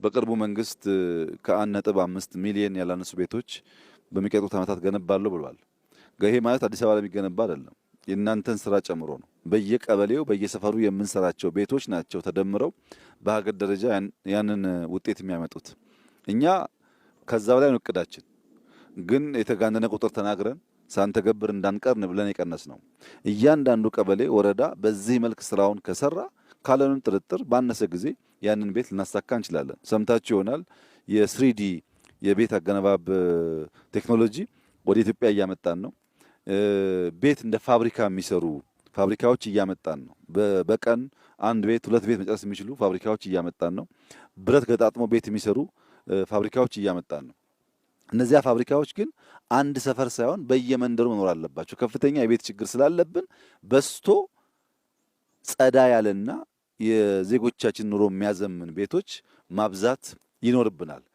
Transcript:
በቅርቡ መንግስት ከ1.5 ሚሊዮን ያላነሱ ቤቶች በሚቀጥሉት ዓመታት ገነባለሁ ብሏል። ይሄ ማለት አዲስ አበባ ላይ የሚገነባ አይደለም፣ የእናንተን ስራ ጨምሮ ነው። በየቀበሌው በየሰፈሩ የምንሰራቸው ቤቶች ናቸው ተደምረው በሀገር ደረጃ ያንን ውጤት የሚያመጡት። እኛ ከዛ በላይ ነው እቅዳችን፣ ግን የተጋነነ ቁጥር ተናግረን ሳንተገብር እንዳንቀርን ብለን የቀነስ ነው። እያንዳንዱ ቀበሌ፣ ወረዳ በዚህ መልክ ስራውን ከሰራ ካለንም ጥርጥር ባነሰ ጊዜ ያንን ቤት ልናሳካ እንችላለን። ሰምታችሁ ይሆናል የስሪዲ የቤት አገነባብ ቴክኖሎጂ ወደ ኢትዮጵያ እያመጣን ነው። ቤት እንደ ፋብሪካ የሚሰሩ ፋብሪካዎች እያመጣን ነው። በቀን አንድ ቤት ሁለት ቤት መጨረስ የሚችሉ ፋብሪካዎች እያመጣን ነው። ብረት ገጣጥሞ ቤት የሚሰሩ ፋብሪካዎች እያመጣን ነው። እነዚያ ፋብሪካዎች ግን አንድ ሰፈር ሳይሆን በየመንደሩ መኖር አለባቸው። ከፍተኛ የቤት ችግር ስላለብን በስቶ ጸዳ ያለና የዜጎቻችን ኑሮ የሚያዘምን ቤቶች ማብዛት ይኖርብናል።